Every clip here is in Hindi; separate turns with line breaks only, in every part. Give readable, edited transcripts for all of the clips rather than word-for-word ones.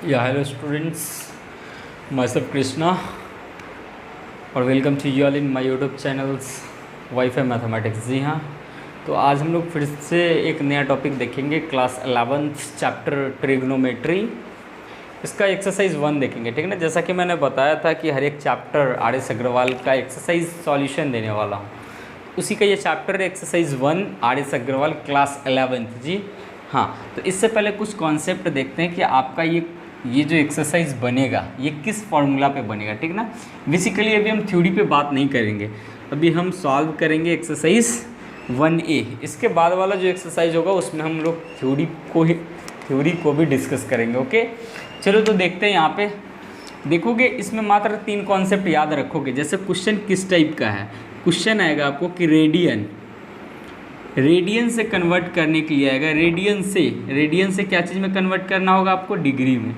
Yeah, hello students, myself Krishna और welcome to you all in my YouTube channels WiFi mathematics. जी हाँ, तो आज हम लोग फिर से एक नया टॉपिक देखेंगे, क्लास 11th चैप्टर ट्रिग्नोमेट्री। इसका एक्सरसाइज 1 देखेंगे, ठीक है ना। जैसा कि मैंने बताया था कि हर एक चैप्टर आर एस अग्रवाल का एक्सरसाइज सॉल्यूशन देने वाला हूँ, उसी का ये chapter exercise 1 R S Agarwal class 11th। जी हाँ, तो इससे पहले कुछ कॉन्सेप्ट देखते हैं कि आपका ये जो एक्सरसाइज बनेगा ये किस फॉर्मूला पे बनेगा, ठीक ना। बेसिकली अभी हम थ्योरी पे बात नहीं करेंगे, अभी हम सॉल्व करेंगे एक्सरसाइज 1A। इसके बाद वाला जो एक्सरसाइज होगा उसमें हम लोग थ्योरी को भी डिस्कस करेंगे। ओके, चलो तो देखते हैं। यहाँ पे देखोगे इसमें मात्र 3 कॉन्सेप्ट याद रखोगे। जैसे क्वेश्चन किस टाइप का है, क्वेश्चन आएगा आपको कि रेडियन से कन्वर्ट करने के लिए आएगा। रेडियन से क्या चीज़ में कन्वर्ट करना होगा आपको, डिग्री में।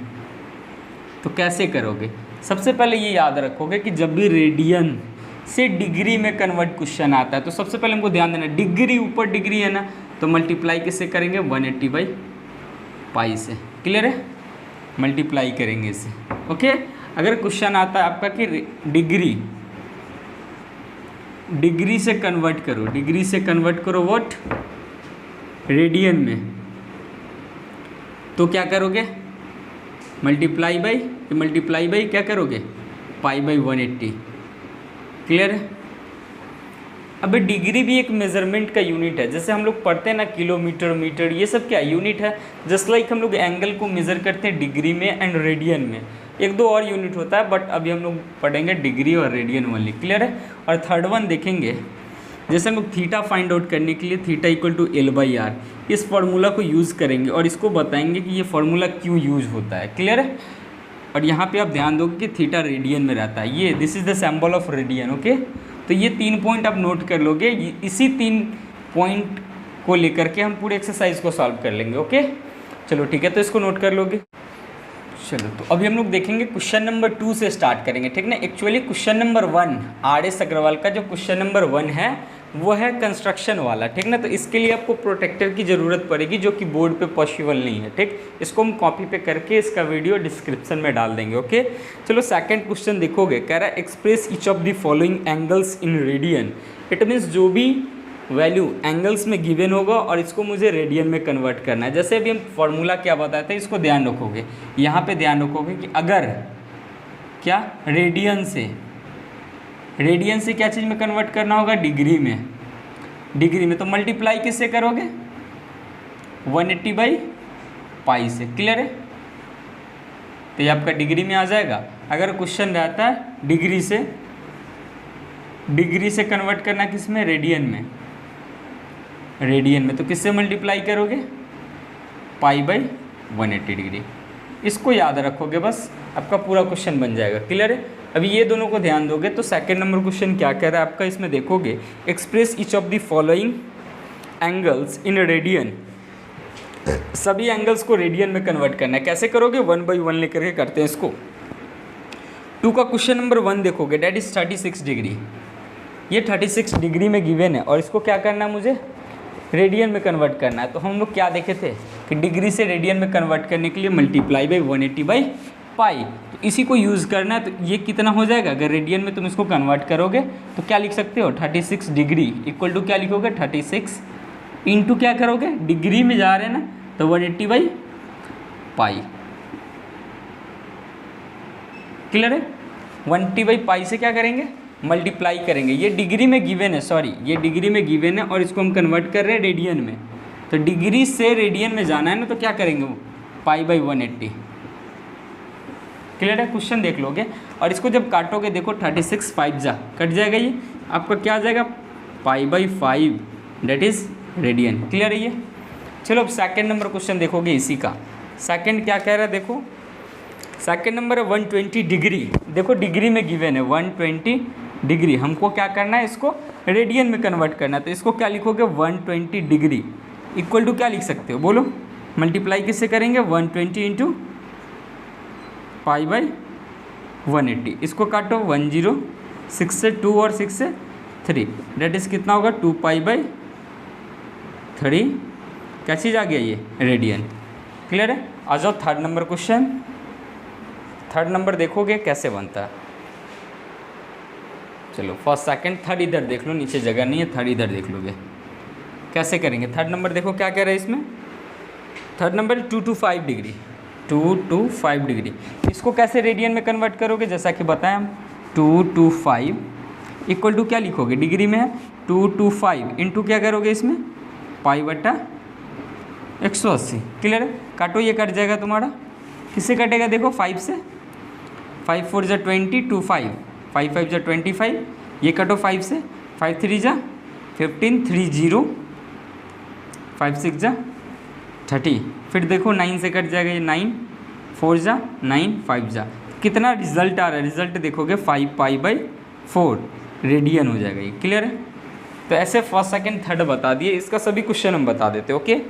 तो कैसे करोगे, सबसे पहले ये याद रखोगे कि जब भी रेडियन से डिग्री में कन्वर्ट क्वेश्चन आता है तो सबसे पहले हमको ध्यान देना, डिग्री ऊपर डिग्री है ना, तो मल्टीप्लाई किससे करेंगे, 180/π से। क्लियर है, मल्टीप्लाई करेंगे इसे। ओके, अगर क्वेश्चन आता है आपका कि डिग्री से कन्वर्ट करो व्हाट, रेडियन में, तो क्या करोगे, मल्टीप्लाई बाई क्या करोगे, π/180। क्लियर है। अब डिग्री भी एक मेजरमेंट का यूनिट है। जैसे हम लोग पढ़ते हैं ना, किलोमीटर, मीटर, ये सब क्या यूनिट है। जस्ट लाइक हम लोग एंगल को मेज़र करते हैं डिग्री में एंड रेडियन में। 1-2 और यूनिट होता है, बट अभी हम लोग पढ़ेंगे डिग्री और रेडियन ओनली। क्लियर है। और थर्ड वन देखेंगे, जैसे हम लोग थीटा फाइंड आउट करने के लिए थीटा = L/R, इस फार्मूला को यूज़ करेंगे और इसको बताएंगे कि ये फार्मूला क्यों यूज होता है। क्लियर है। और यहाँ पे आप ध्यान दोगे कि थीटा रेडियन में रहता है, ये this is the symbol of radian. Okay, तो ये 3 पॉइंट आप नोट कर लोगे। इसी 3 पॉइंट को लेकर के हम पूरे एक्सरसाइज को सॉल्व कर लेंगे। ओके, चलो ठीक है, तो इसको नोट कर लोगे। चलो, तो अभी हम लोग देखेंगे क्वेश्चन नंबर 2 से स्टार्ट करेंगे, ठीक ना। Actually question number 1 R S Agarwal का जो क्वेश्चन नंबर 1 है वो है कंस्ट्रक्शन वाला, ठीक ना। तो इसके लिए आपको प्रोटेक्टर की ज़रूरत पड़ेगी, जो कि बोर्ड पे पॉसिबल नहीं है, ठीक। इसको हम कॉपी पे करके इसका वीडियो डिस्क्रिप्शन में डाल देंगे। ओके, चलो सेकंड क्वेश्चन देखोगे, कह रहा है express each of the following angles in radian. It means जो भी वैल्यू एंगल्स में गिवन होगा और इसको मुझे रेडियन में कन्वर्ट करना है। जैसे अभी हम फॉर्मूला क्या बताए थे, इसको ध्यान रखोगे। यहाँ पे ध्यान रखोगे कि अगर क्या रेडियन से क्या चीज़ में कन्वर्ट करना होगा, डिग्री में, तो मल्टीप्लाई किससे करोगे, 180/π से। क्लियर है। तो ये आपका डिग्री में आ जाएगा। अगर क्वेश्चन रहता है डिग्री से कन्वर्ट करना किस में, रेडियन में, तो किससे मल्टीप्लाई करोगे, π/180 डिग्री। इसको याद रखोगे, बस आपका पूरा क्वेश्चन बन जाएगा। क्लियर है। अभी ये दोनों को ध्यान दोगे तो सेकंड नंबर क्वेश्चन क्या कह रहा है आपका, इसमें देखोगे express each of the following angles in radian. सभी एंगल्स को रेडियन में कन्वर्ट करना है। कैसे करोगे, 1/1 लेकर के करते हैं इसको। 2 का क्वेश्चन नंबर 1 देखोगे, डेट इज 36 डिग्री। ये 36 डिग्री में गिवन है और इसको क्या करना है, मुझे रेडियन में कन्वर्ट करना है। तो हम लोग क्या देखे थे कि डिग्री से रेडियन में कन्वर्ट करने के लिए मल्टीप्लाई बाई 180/π, तो इसी को यूज़ करना है। तो ये कितना हो जाएगा, अगर रेडियन में तुम इसको कन्वर्ट करोगे तो क्या लिख सकते हो, 36 डिग्री = क्या लिखोगे, 36 इंटू क्या करोगे, डिग्री में जा रहे हैं ना, तो 180/π। क्लियर है। 180/π से क्या करेंगे, मल्टीप्लाई करेंगे। ये डिग्री में गिवन है, ये डिग्री में गिवन है और इसको हम कन्वर्ट कर रहे हैं रेडियन में। तो डिग्री से रेडियन में जाना है ना, तो क्या करेंगे वो, π/180। क्लियर है। क्वेश्चन देख लोगे और इसको जब काटोगे, देखो 36 5 जा कट जाएगा, ये आपका क्या आ जाएगा, π/5, डेट इज रेडियन। क्लियर है ये। चलो अब सेकंड नंबर क्वेश्चन देखोगे इसी का। सेकंड क्या कह रहा है, देखो सेकंड नंबर है 120 डिग्री। देखो डिग्री में गिवन है 120 डिग्री, हमको क्या करना है, इसको रेडियन में कन्वर्ट करना है। तो इसको क्या लिखोगे, 120 डिग्री = क्या लिख सकते हो, बोलो, मल्टीप्लाई किससे करेंगे, 120 इंटू π/180। इसको काटो, 106 से 2 और 6 से 3, डेट इज़ कितना होगा, 2π/3। क्या चीज़ आ गया, ये रेडियन। क्लियर है। आ जाओ third number question. Third number देखोगे कैसे बनता है। चलो फर्स्ट सेकंड थर्ड इधर देख लो, नीचे जगह नहीं है, थर्ड इधर देख लोगे कैसे करेंगे। थर्ड नंबर देखो क्या कह रहे हैं इसमें, third number 2 to 5 degree, 2 to 5 degree. इसको कैसे रेडियन में कन्वर्ट करोगे, जैसा कि बताएं हम 2 to 5 इक्वल टू क्या लिखोगे, डिग्री में है 2 to 5 इंटू क्या करोगे इसमें π/180। क्लियर है, काटो ये कट जाएगा तुम्हारा, किससे कटेगा देखो 5 से, 5 4 जा 20 2 5 5 5 जा 25, ये कटो 5 से, 5 3 जा 15 3 0 5 6 जा 30, फिर देखो 9 से कट जाएगा ये 9 4 जा 9 5 जा, कितना रिजल्ट आ रहा है, रिजल्ट देखोगे 5π/4 रेडियन हो जाएगा ये। क्लियर है, तो ऐसे फर्स्ट सेकंड थर्ड बता दिए, इसका सभी क्वेश्चन हम बता देते। ओके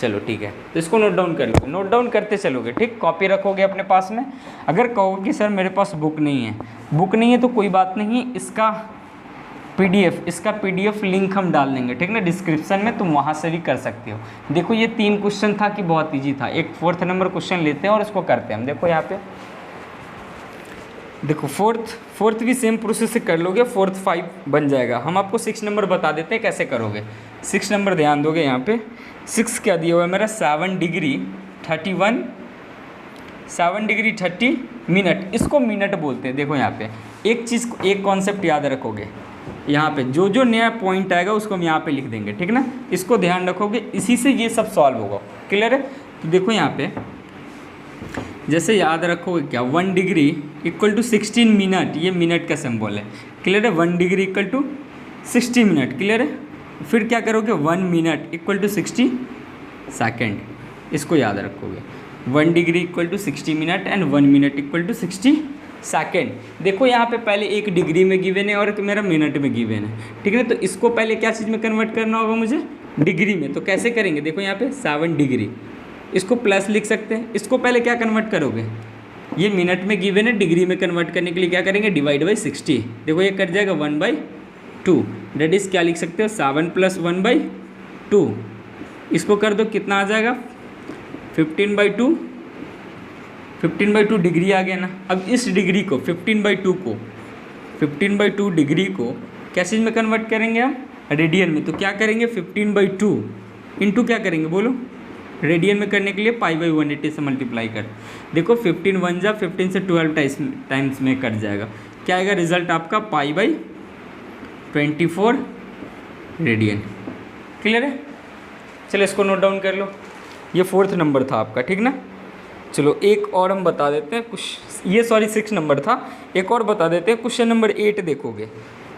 चलो ठीक है, तो इसको नोट डाउन कर लो, नोट डाउन करते चलोगे ठीक, कॉपी रखोगे अपने पास में। अगर कहोगे कि सर मेरे पास बुक नहीं है, बुक नहीं है तो कोई बात नहीं, इसका पीडीएफ लिंक हम डाल देंगे ठीक ना डिस्क्रिप्शन में, तुम वहाँ से भी कर सकते हो। देखो ये 3 क्वेश्चन था कि बहुत ईजी था, एक 4th नंबर क्वेश्चन लेते हैं और इसको करते हैं हम। देखो यहाँ पे देखो फोर्थ भी सेम प्रोसेस से कर लोगे, 4th 5 बन जाएगा। हम आपको 6 नंबर बता देते हैं कैसे करोगे। 6 नंबर ध्यान दोगे, यहाँ पे 6 क्या दिया हुआ है मेरा 7 डिग्री 31 7 डिग्री 30 मिनट, इसको मिनट बोलते हैं। देखो यहाँ पे एक चीज़ एक कॉन्सेप्ट याद रखोगे, यहाँ पे जो जो नया पॉइंट आएगा उसको हम यहाँ पे लिख देंगे ठीक ना, इसको ध्यान रखोगे, इसी से ये सब सॉल्व होगा। क्लियर है, तो देखो यहाँ पे जैसे याद रखोगे क्या 1 डिग्री इक्वल टू 16 मिनट, ये मिनट का सिंबल है। क्लियर है, 1 degree equal to 60 minute. Clear है, फिर क्या करोगे 1 मिनट इक्वल टू 60 सेकेंड, इसको याद रखोगे 1 degree equal to 60 minute and 1 minute equal to 60 second. देखो यहाँ पे पहले एक डिग्री में गिवन है और एक मेरा मिनट में गिवन है ठीक है, तो इसको पहले क्या चीज़ में कन्वर्ट करना होगा मुझे, डिग्री में। तो कैसे करेंगे, देखो यहाँ पे 7 डिग्री, इसको प्लस लिख सकते हैं, इसको पहले क्या कन्वर्ट करोगे, ये मिनट में गिवन है, डिग्री में कन्वर्ट करने के लिए क्या करेंगे डिवाइड बाई 60। देखो ये कट जाएगा 1/2, डेट इज़ क्या लिख सकते हो 7 + 1/2, इसको कर दो कितना आ जाएगा 15/2, 15/2 डिग्री आ गया ना। अब इस डिग्री को 15/2 डिग्री को क्या चीज़ में कन्वर्ट करेंगे हम, रेडियन में। तो क्या करेंगे 15/2 इंटू क्या करेंगे बोलो, रेडियन में करने के लिए π/180 से मल्टीप्लाई कर। देखो 15 1 जा 15 से 12 टाइम्स में कट जाएगा, क्या आएगा रिजल्ट आपका π/24 रेडियन। क्लियर है, चलो इसको नोट डाउन कर लो, ये 4th नंबर था आपका ठीक ना। चलो एक और हम बता देते हैं कुछ, ये 6 नंबर था, एक और बता देते हैं। क्वेश्चन नंबर 8 देखोगे,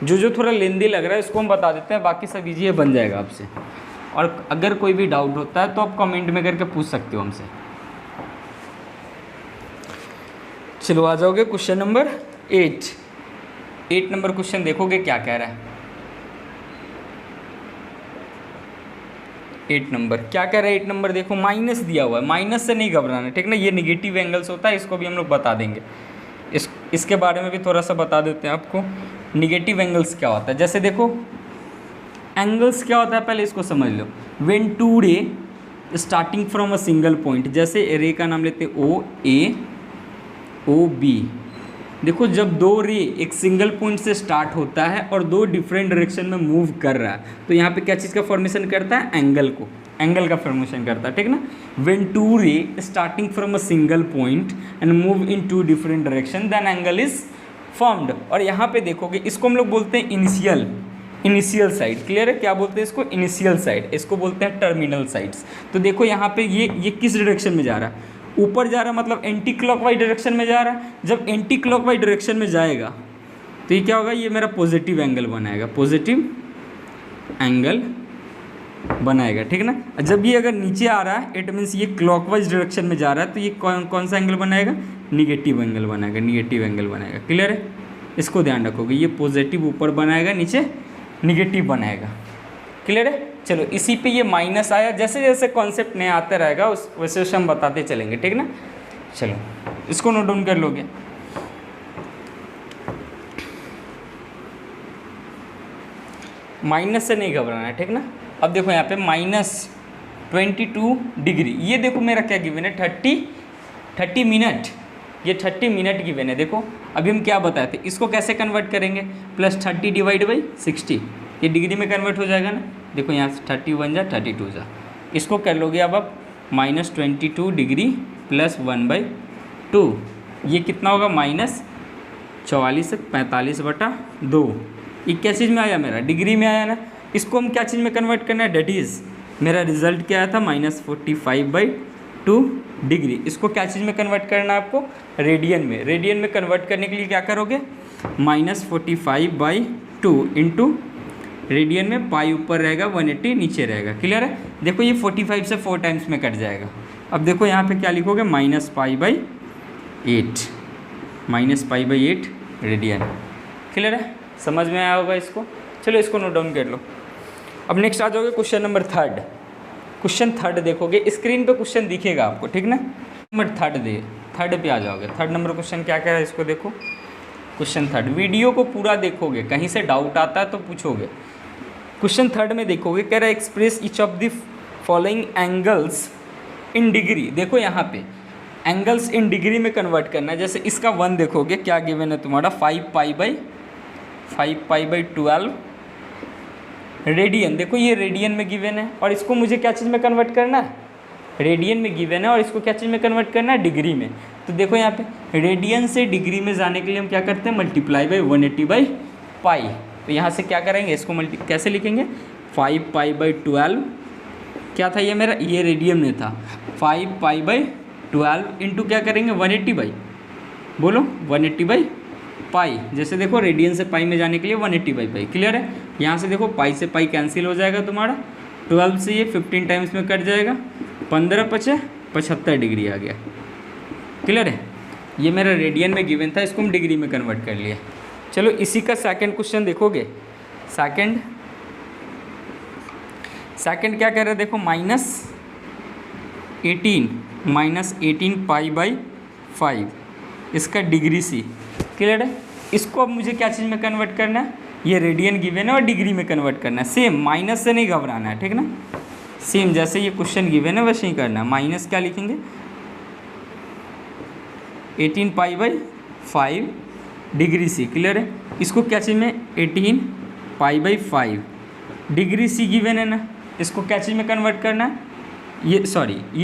जो थोड़ा लेंदी लग रहा है इसको हम बता देते हैं, बाकी सब ईजी बन जाएगा आपसे। और अगर कोई भी डाउट होता है तो आप कमेंट में करके पूछ सकते हो हमसे। चलो आ जाओगे क्वेश्चन नंबर 8 नंबर क्वेश्चन देखोगे क्या कह रहा है। 8 नंबर क्या कह रहा है, 8 नंबर देखो माइनस दिया हुआ है, माइनस से नहीं घबराना ठीक ना, ये निगेटिव एंगल्स होता है, इसको भी हम लोग बता देंगे। इसके बारे में भी थोड़ा सा बता देते हैं आपको, निगेटिव एंगल्स क्या होता है। जैसे देखो एंगल्स क्या होता है पहले इसको समझ लो। When 2 ray starting from a single point, जैसे रे का नाम लेते ओ ए ओ बी, देखो जब 2 रे एक सिंगल पॉइंट से स्टार्ट होता है और 2 डिफरेंट डायरेक्शन में मूव कर रहा है, तो यहाँ पे क्या चीज़ का फॉर्मेशन करता है, एंगल का फॉर्मेशन करता है ठीक ना। When 2 ray starting from a single point and move in 2 different direction then angle is formed. और यहाँ पे देखोगे इसको हम लोग बोलते हैं इनिशियल साइड। क्लियर है, क्या बोलते हैं इसको, इनिशियल साइड, इसको बोलते हैं टर्मिनल साइड्स। तो देखो यहाँ पे ये किस डायरेक्शन में जा रहा है, ऊपर जा रहा है, मतलब एंटी क्लॉकवाइज डायरेक्शन में जा रहा है। जब एंटी क्लॉकवाइज डायरेक्शन में जाएगा तो ये क्या होगा, ये मेरा पॉजिटिव एंगल बनाएगा, पॉजिटिव एंगल बनाएगा ठीक ना। जब ये अगर नीचे आ रहा है इट मीन्स ये क्लॉकवाइज डायरेक्शन में जा रहा है, तो ये कौन सा एंगल बनाएगा, निगेटिव एंगल बनाएगा। क्लियर है, इसको ध्यान रखोगे, ये पॉजिटिव ऊपर बनाएगा, नीचे निगेटिव बनाएगा। क्लियर है, चलो इसी पे ये माइनस आया, जैसे जैसे कॉन्सेप्ट नया आता रहेगा उस वैसे वैसे हम बताते चलेंगे ठीक ना। चलो इसको नोट डाउन कर लोगे। माइनस से नहीं घबराना है ठीक ना। अब देखो यहाँ पे -22 डिग्री, ये देखो मेरा क्या गिवन है 30 मिनट ये 30 मिनट गिवन है। देखो अभी हम क्या बताए थे, इसको कैसे कन्वर्ट करेंगे, +30 डिवाइड बाई 60, ये डिग्री में कन्वर्ट हो जाएगा ना। देखो यहाँ से 31 जा 32 जा, इसको कर लोगे अब आप -22 डिग्री +1/2, ये कितना होगा -44 45/2। ये क्या चीज़ में आया, मेरा डिग्री में आया ना। इसको हम क्या चीज़ में कन्वर्ट करना है, डेट इज़ मेरा रिजल्ट क्या आया था -45/2 डिग्री। इसको क्या चीज़ में कन्वर्ट करना है आपको, रेडियन में। रेडियन में कन्वर्ट करने के लिए क्या करोगे, -45/2 इंटू रेडियन में पाई ऊपर रहेगा 180 नीचे रहेगा। क्लियर है। देखो ये 45 से 4 टाइम्स में कट जाएगा। अब देखो यहाँ पे क्या लिखोगे, -π/8 -π/8 रेडियन। क्लियर है, समझ में आया होगा इसको। चलो इसको नोट डाउन कर लो। अब नेक्स्ट आ जाओगे क्वेश्चन नंबर 3। क्वेश्चन 3 देखोगे, स्क्रीन पे क्वेश्चन दिखेगा आपको, ठीक ना। नंबर 3 पे आ जाओगे। 3 नंबर क्वेश्चन क्या कह रहा है, इसको देखो। क्वेश्चन 3 वीडियो को पूरा देखोगे, कहीं से डाउट आता है तो पूछोगे। क्वेश्चन 3 में देखोगे, कह रहा है express each of the following angles in degree. देखो यहाँ पे एंगल्स इन डिग्री में कन्वर्ट करना है। जैसे इसका 1 देखोगे, क्या गिवन है तुम्हारा 5π/12 रेडियन। देखो ये रेडियन में गिवन है, और इसको मुझे क्या चीज़ में कन्वर्ट करना है, रेडियन में गिवन है, और इसको क्या चीज़ में कन्वर्ट करना है, डिग्री में। तो देखो यहाँ पे रेडियन से डिग्री में जाने के लिए हम क्या करते हैं, मल्टीप्लाई बाई 180/π। तो यहाँ से क्या करेंगे, इसको कैसे लिखेंगे, 5π/12 क्या था ये मेरा, ये रेडियन में था, 5π/12 इंटू क्या करेंगे 180/, बोलो 180/π। जैसे देखो रेडियन से पाई में जाने के लिए 180/π। क्लियर है। यहाँ से देखो पाई से पाई कैंसिल हो जाएगा तुम्हारा, 12 से ये 15 टाइम्स में कट जाएगा, 15 × 75 डिग्री आ गया। क्लियर है। ये मेरा रेडियन में गिवन था, इसको हम डिग्री में कन्वर्ट कर लिया। चलो इसी का सेकंड क्वेश्चन देखोगे। सेकंड क्या कह रहा है, देखो -18π/5 इसका डिग्री सी। क्लियर है। इसको अब मुझे क्या चीज़ में कन्वर्ट करना है, ये रेडियन गिवन है और डिग्री में कन्वर्ट करना है। सेम माइनस से नहीं घबराना है, ठीक ना। सेम जैसे ये क्वेश्चन गिवन है वैसे ही करना है। माइनस क्या लिखेंगे, 18π/5 डिग्री सी। क्लियर है। इसको क्या चीज़ में, 18π/5 डिग्री सी गिवन है ना, इसको क्या चीज़ में कन्वर्ट करना है, ये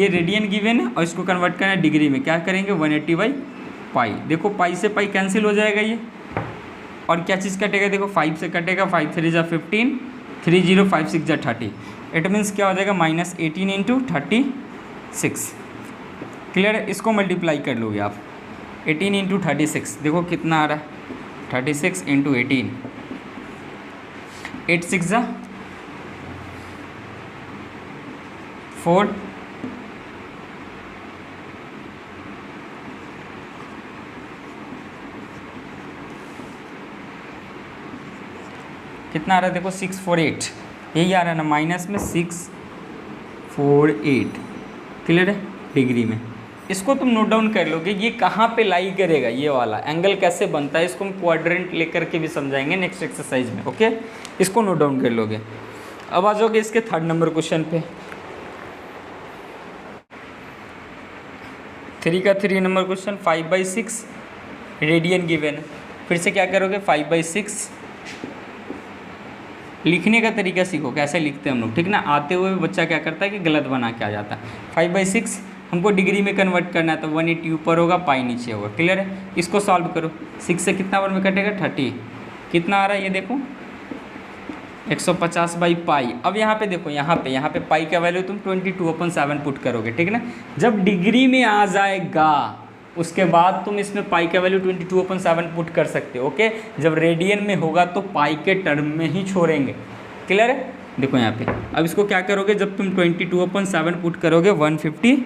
रेडियन गिवन है और इसको कन्वर्ट करना है डिग्री में। क्या करेंगे 180/π। देखो पाई से पाई कैंसिल हो जाएगा ये, और क्या चीज़ कटेगा, देखो 5 से कटेगा, 5 3 × 15, 3 0 5 6 × 30। इट मीन्स क्या हो जाएगा -18 × 36। क्लियर है। इसको मल्टीप्लाई कर लोगे आप, 18 × 36 देखो कितना आ रहा है, 36 × 18, 8 6 × 4, कितना आ रहा है, देखो 648, यही आ रहा है ना, माइनस में 648। क्लियर है, डिग्री में। इसको तुम नोट डाउन कर लोगे, ये कहाँ पे लाई करेगा, ये वाला एंगल कैसे बनता है, इसको हम क्वाड्रेंट लेकर के भी समझाएंगे नेक्स्ट एक्सरसाइज में। ओके, इसको नोट डाउन कर लोगे। अब आ जाओगे इसके 3rd नंबर क्वेश्चन पे। 3 नंबर क्वेश्चन, 5/6 रेडियन गिवन है। फिर से क्या करोगे, 5/6 लिखने का तरीका सीखो, कैसे लिखते हैं हम लोग, ठीक ना। आते हुए बच्चा क्या करता है कि गलत बना के आ जाता है। 5/6 हमको डिग्री में कन्वर्ट करना है, तो 180 ऊपर होगा, पाई नीचे होगा। क्लियर है। इसको सॉल्व करो, 6 से कितना बार में कटेगा, 30। कितना आ रहा है ये देखो, 150/π। अब यहाँ पे देखो, यहाँ पे पाई का वैल्यू तुम 22/7 पुट करोगे, ठीक ना। जब डिग्री में आ जाएगा उसके बाद तुम इसमें पाई का वैल्यू 22/7 पुट कर सकते हो। ओके, जब रेडियन में होगा तो पाई के टर्म में ही छोड़ेंगे। क्लियर है। देखो यहाँ पे अब इसको क्या करोगे, जब तुम 22/7 पुट करोगे 150,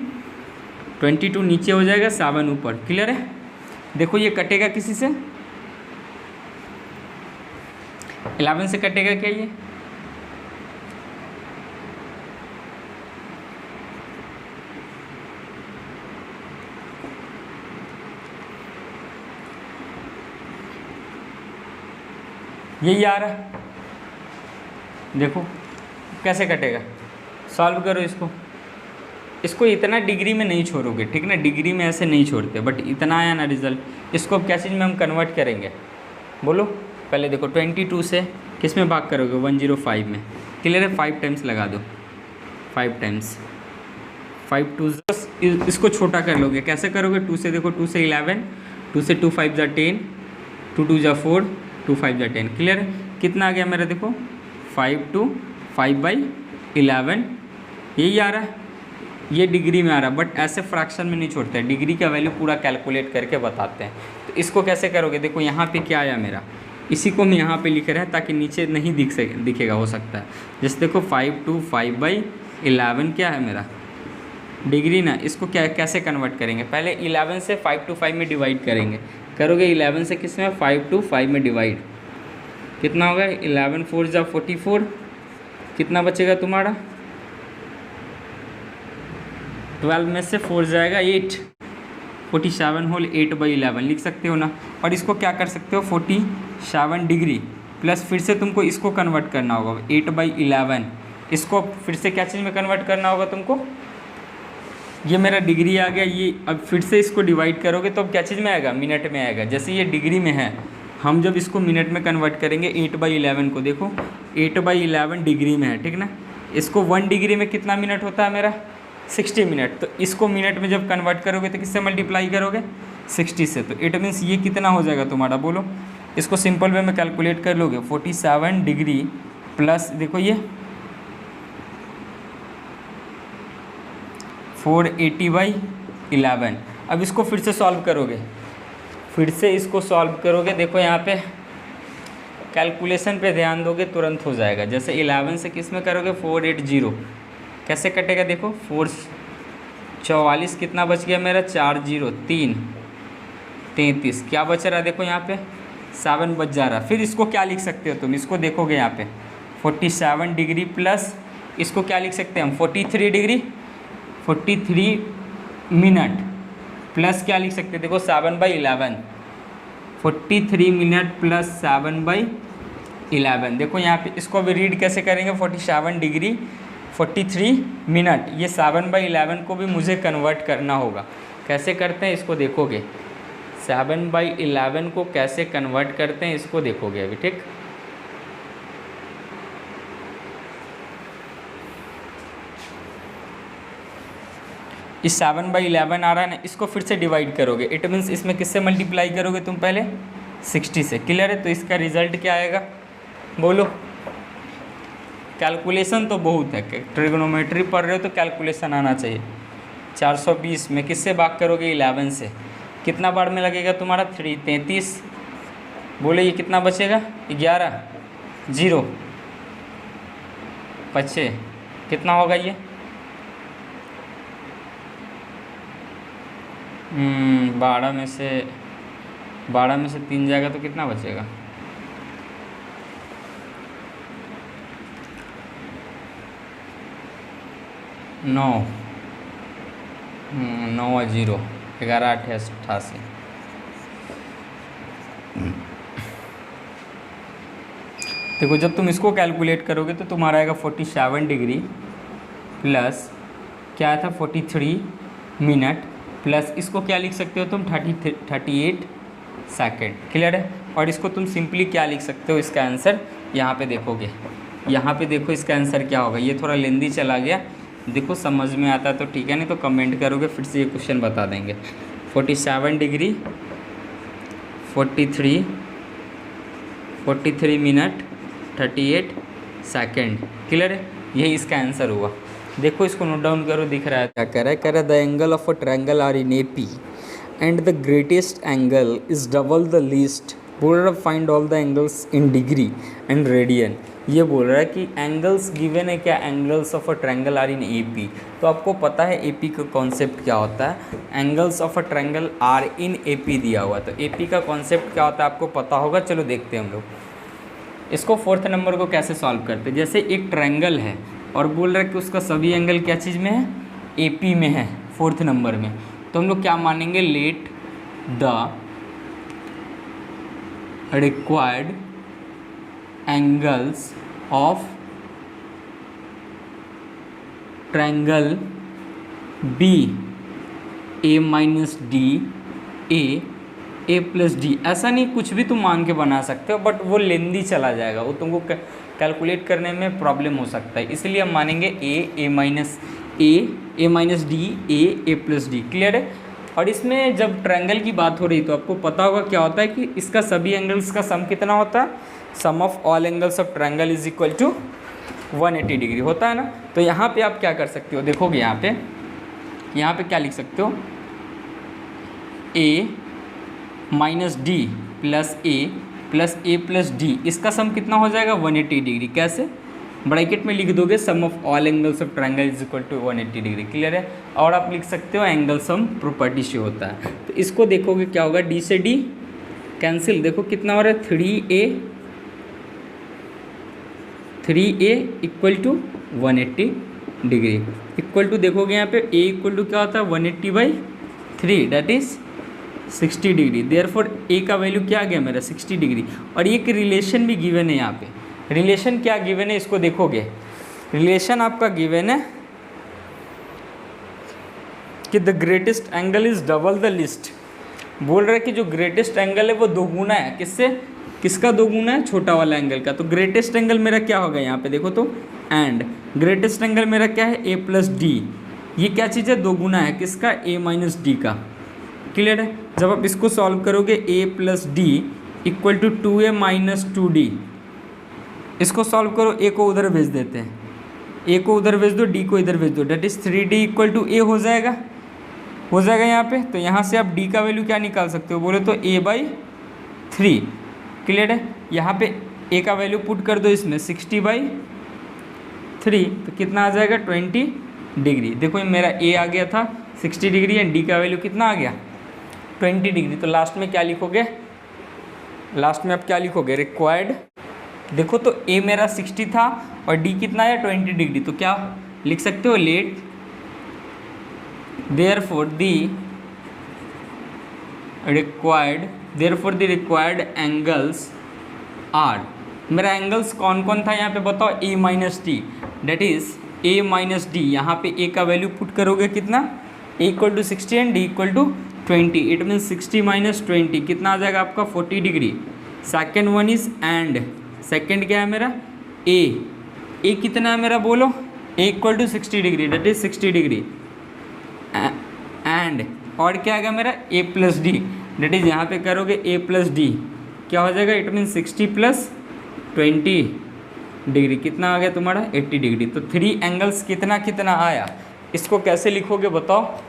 22 नीचे हो जाएगा, 7 ऊपर। क्लियर है। देखो ये कटेगा किसी से, 11 से कटेगा क्या ये, यही आ रहा है। देखो कैसे कटेगा, सॉल्व करो इसको। इसको इतना डिग्री में नहीं छोड़ोगे, ठीक ना, डिग्री में ऐसे नहीं छोड़ते, बट इतना आया ना रिजल्ट, इसको अब क्या चीज़ में हम कन्वर्ट करेंगे बोलो। पहले देखो 22 से किस में भाग करोगे, 105 में, क्लियर है, 5 टाइम्स लगा दो, 5 टाइम्स, 5 2, इसको छोटा कर लोगे, कैसे करोगे, 2 से देखो, 2 से 11, 2 से 2 5 10, 2 2 4, 2 5 10, क्लियर है। कितना आ गया मेरा, देखो 5 2 5/11, यही आ रहा है, ये डिग्री में आ रहा है, बट ऐसे फ्रैक्शन में नहीं छोड़ते हैं, डिग्री का वैल्यू पूरा कैलकुलेट करके बताते हैं। तो इसको कैसे करोगे, देखो यहाँ पे क्या आया मेरा, इसी को हम यहाँ पे लिख रहे हैं ताकि नीचे नहीं दिखेगा, हो सकता है। जैसे देखो 5 2 5/11 क्या है मेरा, डिग्री ना, इसको क्या कैसे कन्वर्ट करेंगे, पहले 11 से 5 to 5 में डिवाइड करेंगे, करोगे 11 से किस में, 5 to 5 में डिवाइड, कितना होगा, 11 4 जा 44, कितना बचेगा तुम्हारा, 12 में से 4 जाएगा 8, 47 होल 8/11 लिख सकते हो ना। और इसको क्या कर सकते हो, 47 डिग्री प्लस फिर से तुमको इसको कन्वर्ट करना होगा 8/11, इसको फिर से क्या चीज़ में कन्वर्ट करना होगा तुमको, ये मेरा डिग्री आ गया, ये अब फिर से इसको डिवाइड करोगे तो अब क्या चीज़ में आएगा, मिनट में आएगा। जैसे ये डिग्री में है, हम जब इसको मिनट में कन्वर्ट करेंगे 8/11 को, देखो 8/11 डिग्री में है, ठीक ना, इसको 1 डिग्री में कितना मिनट होता है मेरा, 60 मिनट, तो इसको मिनट में जब कन्वर्ट करोगे तो किससे मल्टीप्लाई करोगे, 60 से, तो इट मीन्स ये कितना हो जाएगा तुम्हारा, बोलो। इसको सिंपल वे में कैलकुलेट कर लोगे, 47 डिग्री प्लस देखो ये 480/11। अब इसको फिर से सॉल्व करोगे, फिर से इसको सॉल्व करोगे, देखो यहाँ पे कैलकुलेशन पे ध्यान दोगे तुरंत हो जाएगा। जैसे 11 से किस में करोगे, 480, कैसे कटेगा, देखो 4 44, कितना बच गया मेरा, 4 0 3 33, क्या बच रहा है, देखो यहाँ पे 7 बच जा रहा। फिर इसको क्या लिख सकते हो तुम, इसको देखोगे यहाँ पे 47 डिग्री प्लस इसको क्या लिख सकते हैं हम, 43 डिग्री 43 मिनट प्लस क्या लिख सकते हैं, देखो 7/11, 43 मिनट प्लस 7/11। देखो यहाँ पे इसको भी रीड कैसे करेंगे, 47 डिग्री 43 मिनट, ये 7/11 को भी मुझे कन्वर्ट करना होगा। कैसे करते हैं इसको देखोगे, 7/11 को कैसे कन्वर्ट करते हैं इसको देखोगे अभी, ठीक। इस 7/11 आ रहा है ना, इसको फिर से डिवाइड करोगे, इट मीन्स इसमें किससे मल्टीप्लाई करोगे तुम, पहले 60 से, क्लियर है। तो इसका रिजल्ट क्या आएगा बोलो। कैलकुलेशन तो बहुत है, ट्रिग्नोमेट्री पढ़ रहे हो तो कैलकुलेशन आना चाहिए। 420 में किससे भाग करोगे, 11 से, कितना बार में लगेगा तुम्हारा, 3 33, बोले ये कितना बचेगा, 11 0 बचे, कितना होगा ये, 12 में से 3 जाएगा तो कितना बचेगा, 9 9 0 11 8 88। देखो जब तुम इसको कैलकुलेट करोगे तो तुम्हारा आएगा 47 डिग्री प्लस क्या था 43 मिनट प्लस इसको क्या लिख सकते हो तुम 38 सेकेंड, क्लियर है। और इसको तुम सिंपली क्या लिख सकते हो, इसका आंसर यहाँ पे देखोगे, यहाँ पे देखो इसका आंसर क्या होगा। ये थोड़ा लेंदी चला गया, देखो समझ में आता तो ठीक है, नहीं तो कमेंट करोगे फिर से ये क्वेश्चन बता देंगे। 47 डिग्री 43 मिनट 38 सेकेंड, क्लियर है, यही इसका आंसर हुआ। देखो इसको नोट डाउन करो, दिख रहा है क्या कह रहा है, the angle of a triangle are in AP and the greatest angle is double the least. बोल रहा है find all the angles in degree and radian. ये बोल रहा है कि एंगल्स गिवन है क्या, angles of a triangle are in AP। तो आपको पता है AP का कॉन्सेप्ट क्या होता है, angles of a triangle are in AP दिया हुआ, तो AP का कॉन्सेप्ट क्या होता है आपको पता होगा। चलो देखते हैं हम लोग इसको। 4th नंबर को कैसे सॉल्व करते हैं, जैसे एक ट्रायंगल है और बोल रहा है कि उसका सभी एंगल क्या चीज़ में है, AP में है 4th नंबर में, तो हम लोग क्या मानेंगे, let the required angles of triangle be a minus D A plus d, ऐसा नहीं कुछ भी तुम मान के बना सकते हो, बट वो लेंदी चला जाएगा, वो तुमको कैलकुलेट करने में प्रॉब्लम हो सकता है, इसलिए हम मानेंगे A minus D A plus D. Clear है। और इसमें जब ट्रायंगल की बात हो रही तो आपको पता होगा क्या होता है कि इसका सभी एंगल्स का सम कितना होता है, sum of all angles of triangle is equal to 180 degree होता है ना। तो यहाँ पे आप क्या कर सकते हो, देखोगे यहाँ पे क्या लिख सकते हो, ए माइनस डी प्लस ए प्लस डी, इसका सम कितना हो जाएगा 180 डिग्री। कैसे, ब्रैकेट में लिख दोगे sum of all angles of triangle is equal to 180 degree. Clear है। और आप लिख सकते हो एंगल सम प्रॉपर्टी से होता है, तो इसको देखोगे क्या होगा, डी से डी कैंसिल, देखो कितना हो रहा है 3a equal to 180 degree, equal to देखोगे यहाँ पे a इक्वल टू क्या होता है 180/3 that is 60 degree. Therefore a का वैल्यू क्या आ गया मेरा 60 डिग्री। और एक रिलेशन भी गिवन है यहाँ पे, रिलेशन क्या गिवन है इसको देखोगे, रिलेशन आपका गिवन है कि the greatest angle is double the list. बोल रहा है कि जो ग्रेटेस्ट एंगल है वो दोगुना है, किससे, किसका दोगुना है, छोटा वाला एंगल का। तो ग्रेटेस्ट एंगल मेरा क्या होगा यहाँ पे देखो तो, एंड ग्रेटेस्ट एंगल मेरा क्या है ए प्लस डी, ये क्या चीज़ है, दोगुना है किसका, ए माइनस डी का। क्लियर है। जब आप इसको सॉल्व करोगे A plus D equal to 2a minus 2d, इसको सॉल्व करो, ए को उधर भेज देते हैं, ए को उधर भेज दो, डी को इधर भेज दो, that is 3d equal to A हो जाएगा यहाँ पे। तो यहाँ से आप d का वैल्यू क्या निकाल सकते हो, बोले तो a/3। क्लियर है। यहाँ पे a का वैल्यू पुट कर दो इसमें 60/3, तो कितना आ जाएगा 20 डिग्री। देखो मेरा a आ गया था 60 डिग्री एंड d का वैल्यू कितना आ गया 20 डिग्री। तो लास्ट में क्या लिखोगे, लास्ट में आप क्या लिखोगे, रिक्वायर्ड। देखो तो a मेरा 60 था और d कितना है 20 डिग्री, तो क्या लिख सकते हो, let therefore the required angles are, मेरा एंगल्स कौन कौन था यहाँ पे बताओ, a minus d, that is a minus d. यहाँ पे a का वैल्यू पुट करोगे कितना, a equal to 60 and d equal to 20, it means 60 minus 20 कितना आ जाएगा आपका 40 degree. Second one is and, second क्या है मेरा a कितना है मेरा बोलो, a equal to 60 degree that is 60 degree and, और क्या आएगा मेरा a plus d, that is यहाँ पे करोगे a प्लस डी क्या हो जाएगा, इट मीन 60 प्लस 20 डिग्री कितना आ गया तुम्हारा 80 डिग्री। तो 3 एंगल्स कितना कितना आया, इसको कैसे लिखोगे बताओ।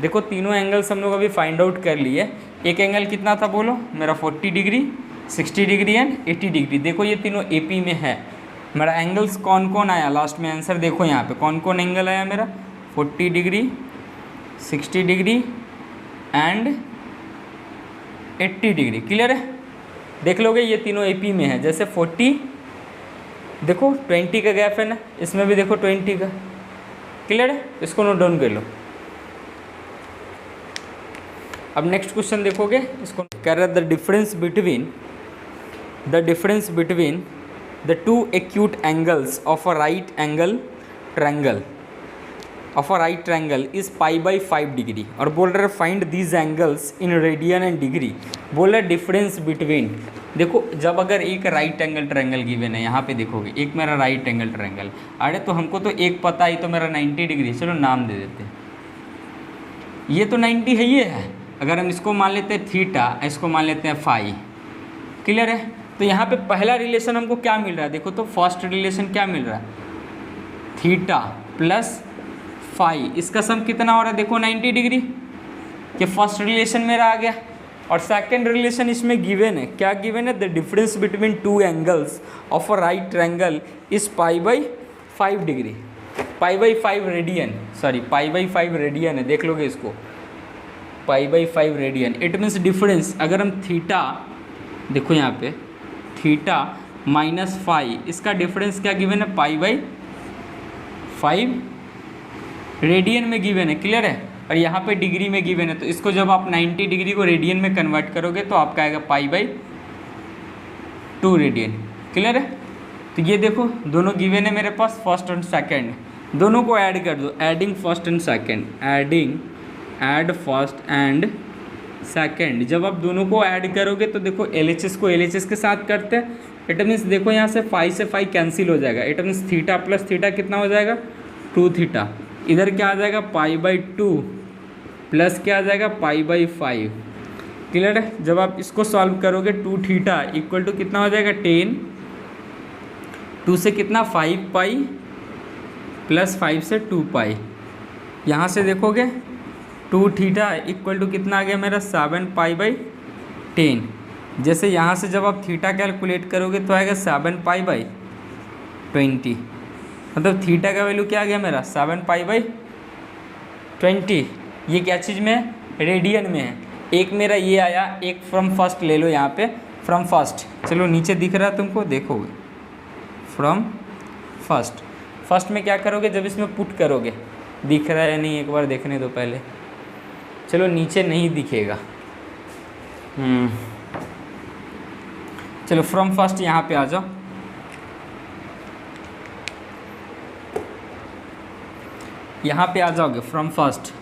देखो तीनों एंगल्स हम लोग अभी फाइंड आउट कर लिए। एक एंगल कितना था बोलो मेरा 40 डिग्री, 60 डिग्री एंड 80 डिग्री। देखो ये तीनों AP में है। मेरा एंगल्स कौन कौन आया, लास्ट में आंसर देखो यहाँ पे कौन कौन एंगल आया मेरा, 40 degree, 60 degree and 80 degree. Clear है। देख लोगे ये तीनों AP में है। जैसे 40 देखो 20 का गैप है ना, इसमें भी देखो 20 का। क्लियर है। इसको नोट डाउन कर लो। अब नेक्स्ट क्वेश्चन देखोगे, इसको कह रहा है the difference between the two acute angles of a right triangle is π/5 degree. और बोल रहे find these angles in radian and degree. बोल रहे डिफरेंस बिटवीन, देखो जब अगर एक राइट एंगल ट्रायंगल गिवन है, यहाँ पे देखोगे एक मेरा राइट एंगल ट्रायंगल, अरे तो हमको तो एक पता ही तो मेरा 90 डिग्री, चलो नाम दे देते हैं, ये तो 90 है ये है। अगर हम इसको मान लेते हैं थीटा, इसको मान लेते हैं फाई। क्लियर है। तो यहाँ पे पहला रिलेशन हमको क्या मिल रहा है, देखो तो फर्स्ट रिलेशन क्या मिल रहा है, थीटा प्लस फाई, इसका सम कितना हो रहा है देखो 90 डिग्री। ये फर्स्ट रिलेशन मेरा आ गया। और सेकंड रिलेशन इसमें गिवन है, क्या गिवन है, the difference between two angles of a right triangle is π/5 degree, π/5 radian, sorry π/5 radian है, देख लोगे इसको π/5 रेडियन। इट मीन्स डिफरेंस, अगर हम थीटा देखो यहाँ पे थीटा माइनस फाई, इसका डिफरेंस क्या गिवन है π/5 रेडियन में गिवन है। क्लियर है। और यहाँ पे डिग्री में गिवन है, तो इसको जब आप 90 डिग्री को रेडियन में कन्वर्ट करोगे तो आपका आएगा π/2 रेडियन। क्लियर है। तो ये देखो दोनों गिवन है मेरे पास, फर्स्ट और सेकंड। दोनों को ऐड कर दो, adding first and second, add first and second. जब आप दोनों को ऐड करोगे तो देखो LHS को LHS के साथ करते हैं, इट मीन्स देखो यहाँ से 5 से 5 कैंसिल हो जाएगा, it means theta plus theta कितना हो जाएगा 2 थीटा। इधर क्या आ जाएगा π/2 प्लस क्या आ जाएगा π/5। क्लियर है। जब आप इसको सॉल्व करोगे 2 थीटा इक्वल टू कितना हो जाएगा 10, 2 से कितना 5π प्लस 5 से 2π। यहाँ से देखोगे 2 थीटा इक्वल टू कितना आ गया मेरा 7π/10। जैसे यहाँ से जब आप थीटा कैलकुलेट करोगे तो आएगा 7π/20, मतलब थीटा का वैल्यू क्या आ गया मेरा 7π/20। ये क्या चीज़ में है, रेडियन में है। एक मेरा ये आया, एक फ्रॉम फर्स्ट ले लो यहाँ पे, फ्रॉम फर्स्ट। चलो नीचे दिख रहा है तुमको, देखोगे फ्रॉम फर्स्ट। फर्स्ट में क्या करोगे, जब इसमें पुट करोगे, दिख रहा है या नहीं एक बार देखने दो पहले। चलो नीचे नहीं दिखेगा, चलो फ्रॉम फर्स्ट यहाँ पे आ जाओ। यहाँ पे आ जाओगे फ्रॉम फर्स्ट,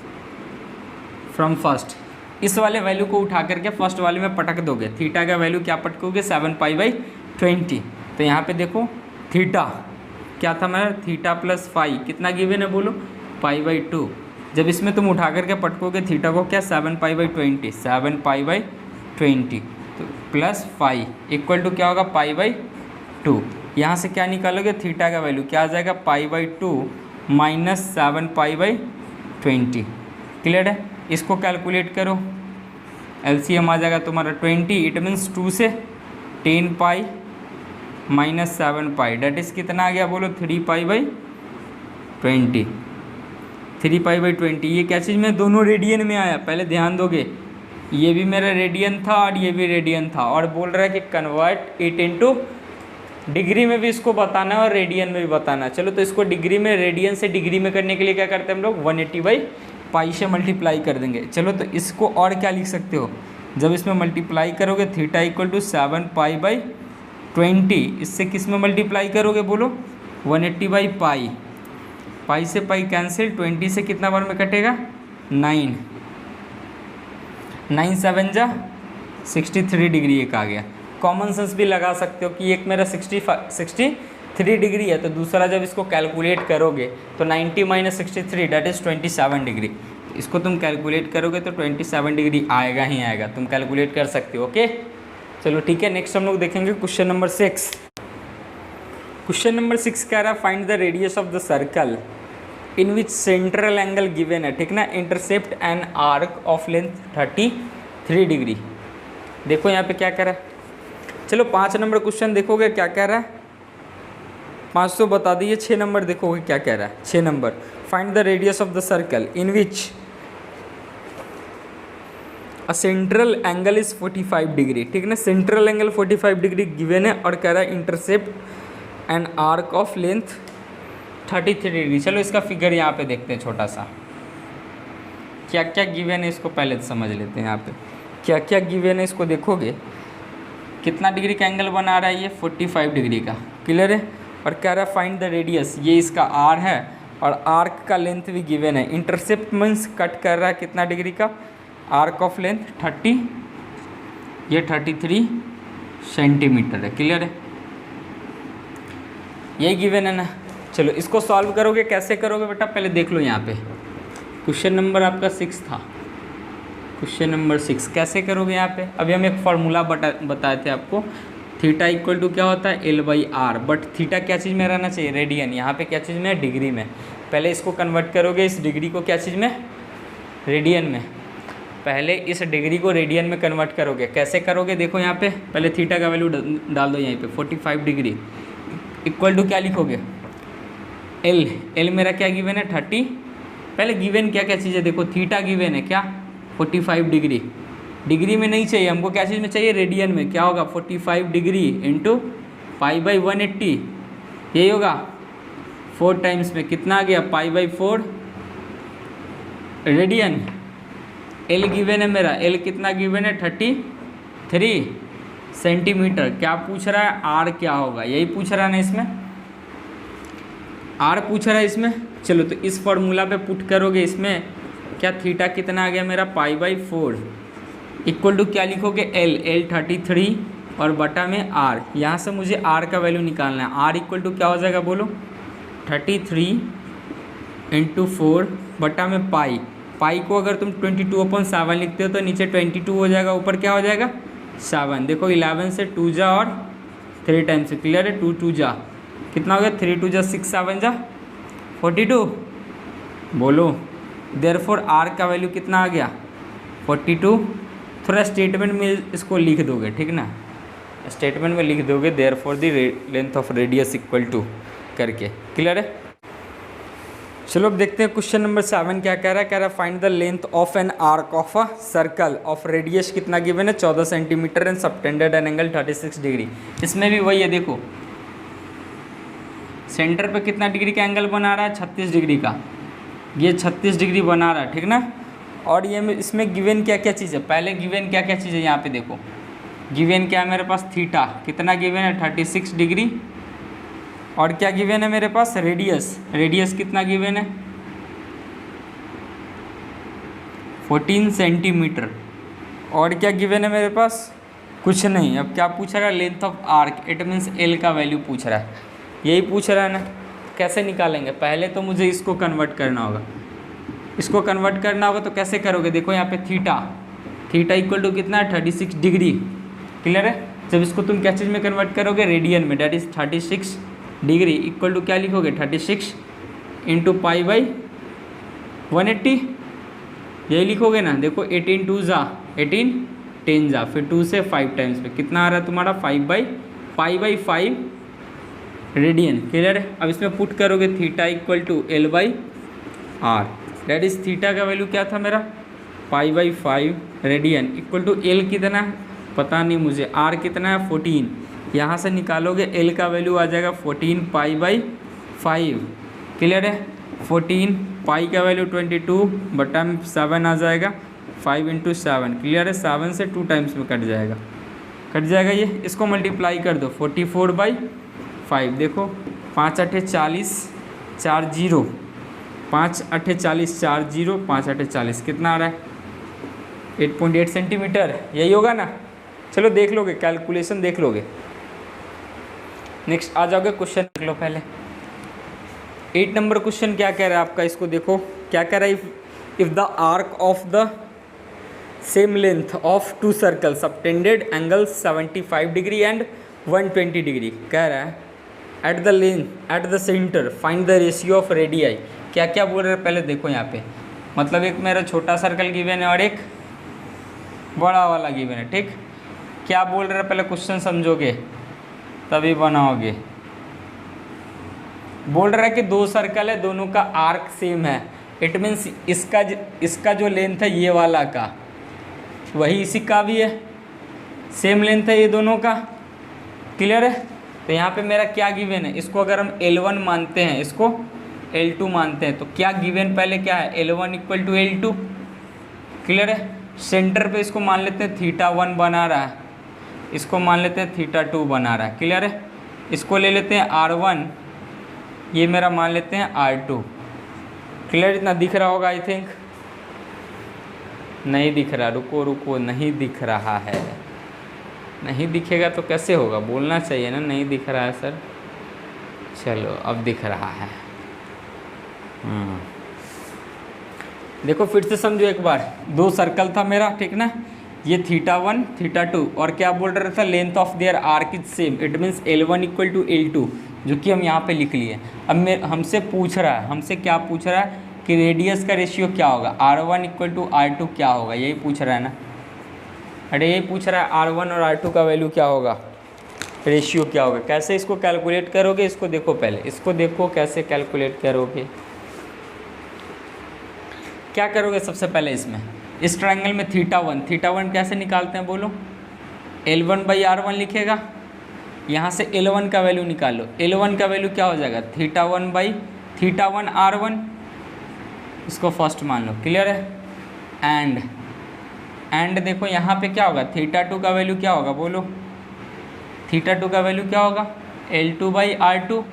इस वाले वैल्यू को उठा करके फर्स्ट वाले में पटक दोगे। थीटा का वैल्यू क्या पटकोगे 7π/20। तो यहाँ पे देखो थीटा क्या था मेरा, थीटा प्लस फाई कितना गिवन है बोलो π/2। जब इसमें तुम उठा करके पटकोगे थीटा को क्या 7π/20, 7π/20 तो प्लस फाई इक्वल टू क्या होगा π/2। यहाँ से क्या निकालोगे, थीटा का वैल्यू क्या आ जाएगा π/2 माइनस 7π/20। क्लियर है। इसको कैलकुलेट करो, LCM आ जाएगा तुम्हारा 20, इट मीन्स 2 से 10π माइनस 7π, डेट इज़ कितना आ गया बोलो 3π/20। 3π/20 ये क्या चीज़ में, दोनों रेडियन में आया। पहले ध्यान दोगे, ये भी मेरा रेडियन था और ये भी रेडियन था, और बोल रहा है कि कन्वर्ट इट इनटू डिग्री में भी इसको बताना है और रेडियन में भी बताना है। चलो तो इसको डिग्री में, रेडियन से डिग्री में करने के लिए क्या करते हैं हम लोग 180/π से मल्टीप्लाई कर देंगे। चलो तो इसको और क्या लिख सकते हो, जब इसमें मल्टीप्लाई करोगे थीटा इक्वल टू 7π/20, इससे किस में मल्टीप्लाई करोगे बोलो 180/π, पाई से पाई कैंसिल, 20 से कितना बार में कटेगा 9, 9 7 जा 63 डिग्री एक आ गया। कॉमन सेंस भी लगा सकते हो कि एक मेरा 63 डिग्री है, तो दूसरा जब इसको कैलकुलेट करोगे तो 90 - 63 डेट इज़ 27 डिग्री। इसको तुम कैलकुलेट करोगे तो 27 डिग्री आएगा ही आएगा, तुम कैलकुलेट कर सकते हो। ओके चलो ठीक है। नेक्स्ट हम लोग देखेंगे क्वेश्चन नंबर 6। क्वेश्चन नंबर 6 कह रहा है find the radius of the circle in which central angle given है, ठीक ना, intercept N arc of length 33 degree. देखो यहाँ पे क्या कह रहा है, चलो 5 नंबर क्वेश्चन देखोगे क्या कह रहा है, 5 तो बता दीजिए, 6 नंबर देखोगे क्या कह रहा है। 6 number find the radius of the circle in which a central angle is 45 degree, ठीक ना, सेंट्रल एंगल 45 डिग्री गिवन है और कह रहा है intercept N arc of length 33 degree. चलो इसका फिगर यहाँ पे देखते हैं छोटा सा, क्या क्या गिवन है इसको पहले समझ लेते हैं। यहाँ पे क्या क्या गिवन है इसको देखोगे, कितना डिग्री का एंगल बना रहा है ये 45 डिग्री का। क्लियर है। और कह रहा है फाइंड द रेडियस, ये इसका आर है और आर्क का लेंथ भी गिवन है। इंटरसेप्ट मीन्स कट कर रहा है कितना डिग्री का, आर्क ऑफ लेंथ 30, ये 33 सेंटीमीटर है। क्लियर है, यही गिवन है ना। चलो इसको सॉल्व करोगे, कैसे करोगे बेटा पहले देख लो। यहाँ पे क्वेश्चन नंबर आपका 6 था, क्वेश्चन नंबर 6 कैसे करोगे। यहाँ पे अभी हम एक फार्मूला बताए थे आपको, थीटा इक्वल टू क्या होता है L/R, बट थीटा क्या चीज़ में रहना चाहिए, रेडियन। यहाँ पे क्या चीज़ में, डिग्री में। पहले इसको कन्वर्ट करोगे इस डिग्री को क्या चीज़ में, रेडियन में। पहले इस डिग्री को रेडियन में कन्वर्ट करोगे, कैसे करोगे देखो यहाँ पे, पहले थीटा का वैल्यू डाल दो यहाँ पे 45 डिग्री इक्वल टू क्या लिखोगे L मेरा क्या गिवन है 30। पहले गिवन क्या क्या चीज़ है देखो, थीटा गिवन है क्या 45 डिग्री, डिग्री में नहीं चाहिए हमको, क्या चीज़ में चाहिए, रेडियन में। क्या होगा 45 डिग्री इंटू π/180, यही होगा 4 टाइम्स में कितना आ गया π/4 रेडियन। L गिवन है मेरा, L कितना गिवन है 33 सेंटीमीटर। क्या पूछ रहा है, R क्या होगा, यही पूछ रहा है ना इसमें, R पूछ रहा है इसमें। चलो तो इस फॉर्मूला पे पुट करोगे, इसमें क्या थीटा कितना आ गया मेरा π/4 इक्वल टू क्या लिखोगे L 33 और बटा में R। यहाँ से मुझे R का वैल्यू निकालना है। R इक्वल टू क्या हो जाएगा बोलो 33 × 4 बटा में पाई को अगर तुम 22/7 लिखते हो तो नीचे 22 हो जाएगा, ऊपर क्या हो जाएगा 7। देखो 11 से 2 जा और 3 टाइम्स से क्लियर है, 2 2 जा कितना हो गया 3 2 जा 6 7 जा 42। बोलो देयरफॉर R का वैल्यू कितना आ गया 42। थोड़ा स्टेटमेंट में इसको लिख दोगे, ठीक ना, स्टेटमेंट में लिख दोगे therefore the length of radius equal to करके, क्लियर है। चलो अब देखते हैं क्वेश्चन नंबर 7 क्या कह रहा है find the length of N arc of a circle of radius कितना गिवन है 14 centimetre and subtended an angle 36 degree. इसमें भी वही है, देखो सेंटर पे कितना डिग्री का एंगल बना रहा है 36 डिग्री का, ये 36 डिग्री बना रहा है, ठीक ना। और ये इसमें गिवन क्या क्या चीज़ है, पहले गिवन क्या क्या चीज़ है यहाँ पे देखो, गिवन क्या है मेरे पास थीटा कितना गिवन है 36 डिग्री, और क्या गिवन है मेरे पास रेडियस कितना गिवन है 14 सेंटीमीटर, और क्या गिवन है मेरे पास कुछ नहीं। अब क्या पूछ रहा है length of arc, it means L का वैल्यू पूछ रहा है, यही पूछ रहा है ना। कैसे निकालेंगे, पहले तो मुझे इसको कन्वर्ट करना होगा, इसको कन्वर्ट करना होगा तो कैसे करोगे, देखो यहाँ पे थीटा इक्वल टू कितना है 36 डिग्री, क्लियर है। जब इसको तुम क्या चीज़ में कन्वर्ट करोगे रेडियन में, that is 36 degree equal to क्या लिखोगे 36 × π/180 यही लिखोगे ना। देखो 18 2 जा 18 10 जा, फिर 2 से 5 टाइम्स पे कितना आ रहा है तुम्हारा π/5 रेडियन, क्लियर है। अब इसमें पुट करोगे theta equal to L/R, that is theta का वैल्यू क्या था मेरा π/5 रेडियन इक्वल टू L कितना है पता नहीं मुझे, R कितना है 14, यहाँ से निकालोगे L का वैल्यू आ जाएगा 14 π/5, क्लियर है। 14 पाई का वैल्यू 22 बटा में 7 आ जाएगा, 5 × 7 क्लियर है, 7 से 2 टाइम्स में कट जाएगा ये। इसको मल्टीप्लाई कर दो 44/5, देखो 5 8 40 4 0 5 8 40 4 0 5 8 40 कितना आ रहा है 8.8 सेंटीमीटर, यही होगा ना। चलो देख लोगे, कैलकुलेशन देख लोगे। नेक्स्ट आ जाओगे क्वेश्चन देख लो पहले। 8 नंबर क्वेश्चन क्या कह रहा है आपका, इसको देखो क्या कह रहा है। If the arc of the same length of 2 circle subtended angle 75 degree and 120 degree, कह रहा है eight the centre find the ratio of radii. क्या क्या बोल रहे हैं पहले देखो यहाँ पे, मतलब एक मेरा छोटा सर्कल गिवन है और एक बड़ा वाला गिवन है, ठीक। क्या बोल रहे हैं पहले क्वेश्चन समझोगे तभी बनाओगे। बोल रहा है कि 2 सर्कल है, दोनों का आर्क सेम है, इट मीन्स इसका जो लेंथ है ये वाला का वही इसी का भी है, सेम लेंथ है ये दोनों का, क्लियर है। तो यहाँ पे मेरा क्या गिवन है, इसको अगर हम L1 मानते हैं, इसको L2 मानते हैं, तो क्या गिवन पहले क्या है L1 equal to L2, clear है। सेंटर पे इसको मान लेते हैं θ1 बना रहा है, इसको मान लेते हैं θ2 बना रहा है, क्लियर है। इसको ले लेते हैं R1, ये मेरा मान लेते हैं R2, क्लियर। इतना दिख रहा होगा आई थिंक, नहीं दिख रहा, रुको नहीं दिख रहा है, नहीं दिखेगा तो कैसे होगा, बोलना चाहिए ना नहीं दिख रहा है सर। चलो अब दिख रहा है, देखो फिर से समझो एक बार। 2 सर्कल था मेरा, ठीक ना, ये θ1 θ2, और क्या बोल रहा था length of their arc is same, it means L1 equal to L2, जो कि हम यहाँ पे लिख लिए। अब हमसे पूछ रहा है, हमसे क्या पूछ रहा है कि रेडियस का रेशियो क्या होगा, R1 इक्वल टू R2 क्या होगा, यही पूछ रहा है ना। अरे यही पूछ रहा है R1 और R2 का वैल्यू क्या होगा, रेशियो क्या होगा। कैसे इसको कैलकुलेट करोगे, इसको देखो पहले, इसको देखो कैसे कैलकुलेट करोगे। क्या करोगे सबसे पहले, इसमें इस ट्रायंगल में θ1 कैसे निकालते हैं बोलो, L1/R1 लिखेगा, यहाँ से L1 का वैल्यू निकालो। L1 का वैल्यू क्या हो जाएगा θ1/θ1R1, इसको फर्स्ट मान लो, क्लियर है। एंड देखो यहाँ पे क्या होगा, θ2 का वैल्यू क्या होगा बोलो, θ2 का वैल्यू क्या होगा L2/R2,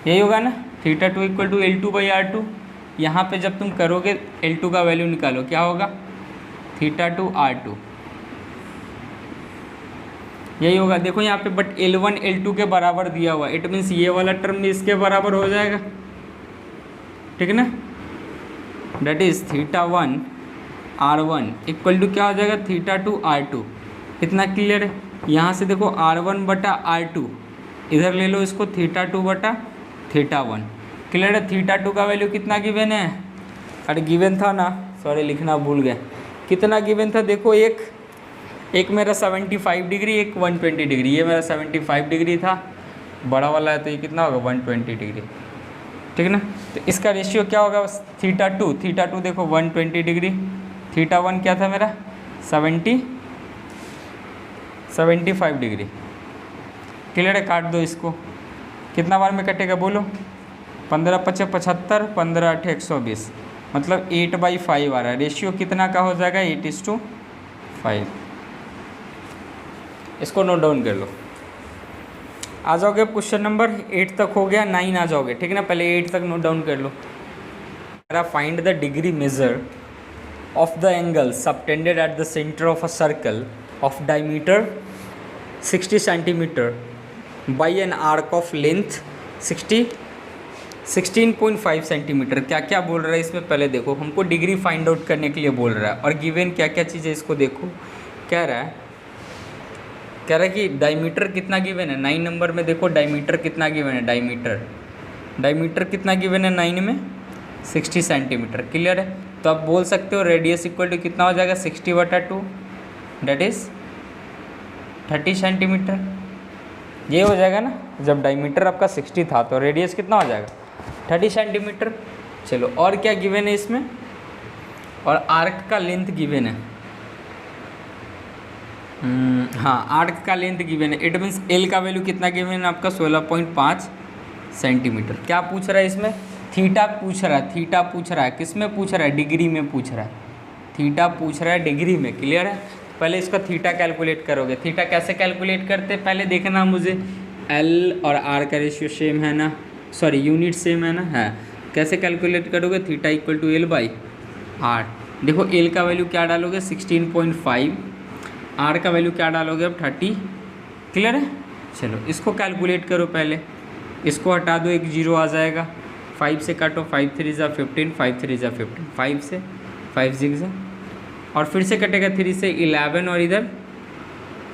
यही होगा ना। Theta two equal to L2/R2। यहाँ पे जब तुम करोगे L2 का वैल्यू निकालो, क्या होगा, थीटा टू R2, यही होगा। देखो यहाँ पे बट L1 L2 के बराबर दिया हुआ, इट मीन्स ये वाला टर्म भी इसके बराबर हो जाएगा, ठीक है ना। That is theta 1 R1 equal to क्या हो जाएगा, थीटा टू R2। इतना क्लियर है। यहाँ से देखो R1/R2 इधर ले लो इसको, थीटा 2/थीटा 1। क्लियर है। थीटा 2 का वैल्यू कितना गिवन है, अरे गिवन था ना, सॉरी लिखना भूल गया, कितना गिवन था देखो, एक मेरा 75 डिग्री, एक 120 डिग्री। ये मेरा 75 डिग्री था, बड़ा वाला है तो ये कितना होगा 120 डिग्री, ठीक है ना। तो इसका रेशियो क्या होगा, थीटा टू देखो 120 डिग्री, थीटा 1 क्या था मेरा 75 डिग्री। क्लियर है। काट दो इसको, कितना बार में कटेगा बोलो, 15×5 = 75, 15×8 = 120, मतलब 8/5 आ रहा है। रेशियो कितना का हो जाएगा, 8:5। इसको नोट डाउन कर लो। आ जाओगे क्वेश्चन नंबर 8 तक हो गया, 9 आ जाओगे, ठीक है ना। पहले 8 तक नोट डाउन कर लो। Find the degree measure of the angle subtended at the centre of a circle of diameter 60 centimetre by an arc of length 16.5 centimetre. क्या क्या बोल रहा है इसमें, पहले देखो। हमको डिग्री फाइंड आउट करने के लिए बोल रहा है, और गिवन क्या क्या चीज़ है इसको देखो। कह रहा है कि डायमीटर कितना गिवन है, 9 नंबर में देखो डायमीटर कितना गिवन है, डायमीटर कितना गिवन है 9 में, 60 सेंटीमीटर। क्लियर है। तो आप बोल सकते हो रेडियस इक्वल टू कितना हो जाएगा, 60/2, डेट इज़ 30 सेंटीमीटर। ये हो जाएगा ना। जब डायमीटर आपका 60 था तो रेडियस कितना हो जाएगा, 30 सेंटीमीटर। चलो और क्या गिवन है इसमें, और आर्क का लेंथ गिवन है। हाँ, आर्क का लेंथ गिवन है। इट मीन्स एल का वैल्यू कितना गिवन है आपका, 16.5 सेंटीमीटर। क्या पूछ रहा है इसमें, थीटा पूछ रहा है। किस में पूछ रहा है, डिग्री में पूछ रहा है। थीटा पूछ रहा है डिग्री में। क्लियर है। पहले इसका थीटा कैलकुलेट करोगे। थीटा कैसे कैलकुलेट करते हैं, पहले देखना मुझे, एल और आर का रेशियो सेम है ना, सॉरी यूनिट सेम है ना, है। कैसे कैलकुलेट करोगे, थीटा इक्वल टू L/R। देखो एल का वैल्यू क्या डालोगे, 16.5, आर का वैल्यू क्या डालोगे अब 30। क्लियर है। चलो इसको कैलकुलेट करो पहले, इसको हटा दो, एक 0 आ जाएगा, 5 से काटो, 5 3 = 15, 5 3 = 15, 5 से 5 6 और फिर से कटेगा 3 से 11 और इधर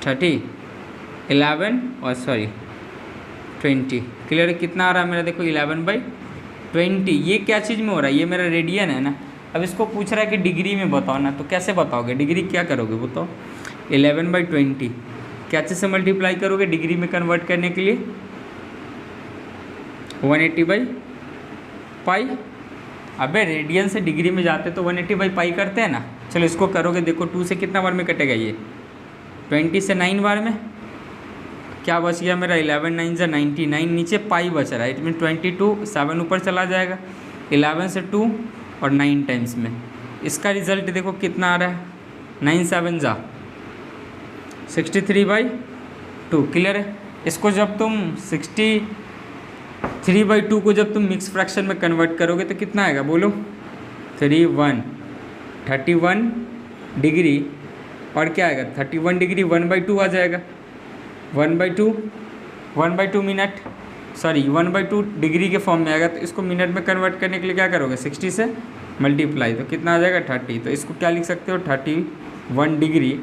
30, 11 और सॉरी 20। क्लियर है। कितना आ रहा है मेरा, देखो 11/20। ये क्या चीज़ में हो रहा है, ये मेरा रेडियन है ना। अब इसको पूछ रहा है कि डिग्री में बताओ ना, तो कैसे बताओगे, डिग्री क्या करोगे बताओ, 11/20 क्या चीज़ से मल्टीप्लाई करोगे डिग्री में कन्वर्ट करने के लिए, 180/पाई। अबे रेडियन से डिग्री में जाते तो 180/पाई करते हैं ना। चलो इसको करोगे, देखो 2 से कितना बार में कटेगा, ये 20 से 9 बार में। क्या बच गया मेरा, 11 9 = 99, नीचे पाई बच रहा है। इट मीन 22, 7 ऊपर चला जाएगा, 11 से 2 और 9 टाइम्स में। इसका रिजल्ट देखो कितना आ रहा है, 9 7 = 63/2। क्लियर है। इसको जब तुम 63/2 को जब तुम मिक्स फ्रैक्शन में कन्वर्ट करोगे तो कितना आएगा बोलो, 31 डिग्री, और क्या आएगा 31 डिग्री 1/2 आ जाएगा, 1/2 मिनट, सॉरी 1/2 डिग्री के फॉर्म में आएगा। तो इसको मिनट में कन्वर्ट करने के लिए क्या करोगे, 60 से मल्टीप्लाई, तो कितना आ जाएगा 30। तो इसको क्या लिख सकते हो, 31 डिग्री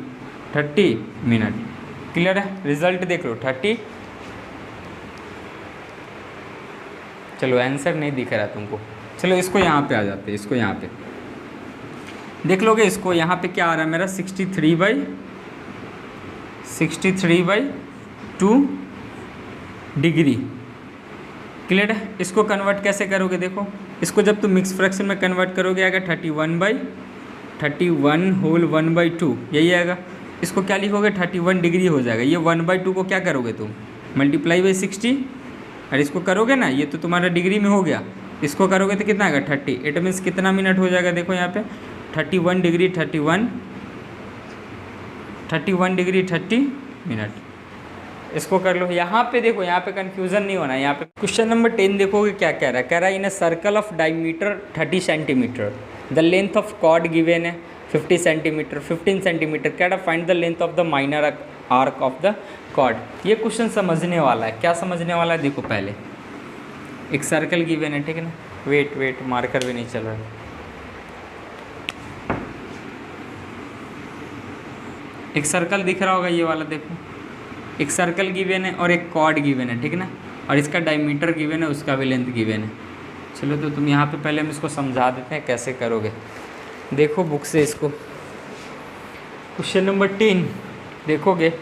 30 मिनट। क्लियर है। रिजल्ट देख लो 30। चलो आंसर नहीं दिख रहा तुमको, चलो इसको यहाँ पे आ जाते हैं, इसको यहाँ पे देख लोगे। इसको यहाँ पे क्या आ रहा है मेरा, 63/2 डिग्री। क्लियर है। इसको कन्वर्ट कैसे करोगे, देखो इसको जब तुम मिक्स फ्रैक्शन में कन्वर्ट करोगे आएगा 31 होल 1/2, यही आएगा। इसको क्या लिखोगे, 31 डिग्री हो जाएगा। ये 1/2 को क्या करोगे तुम, मल्टीप्लाई बाई 60, और इसको करोगे ना, ये तो तुम्हारा डिग्री में हो गया। इसको करोगे तो कितना आएगा 30। इट मीन्स कितना मिनट हो जाएगा, देखो यहाँ पे 31 डिग्री 31 डिग्री 30 मिनट। इसको कर लो। यहाँ पे देखो, यहाँ पे कंफ्यूजन नहीं होना है। यहाँ पे क्वेश्चन नंबर 10 देखोगे क्या कह रहा है। कह रहा है in a circle of diameter 30 centimetre the length of chord given है 50 सेंटीमीटर 15 सेंटीमीटर। कह रहा find the length of the minor arc of the chord. ये क्वेश्चन समझने वाला है। क्या समझने वाला है, देखो पहले एक सर्कल गिवन है, ठीक है ना। वेट मार्कर भी नहीं चल रहा है। एक सर्कल दिख रहा होगा ये वाला, देखो एक सर्कल गिवन है और एक कॉर्ड गिवन है, ठीक है ना। और इसका डायमीटर गिवन है, उसका भी लेंथ गिवन है। चलो तो तुम यहाँ पे पहले हम इसको समझा देते हैं कैसे करोगे। देखो बुक से इसको, क्वेश्चन नंबर 10 देखोगे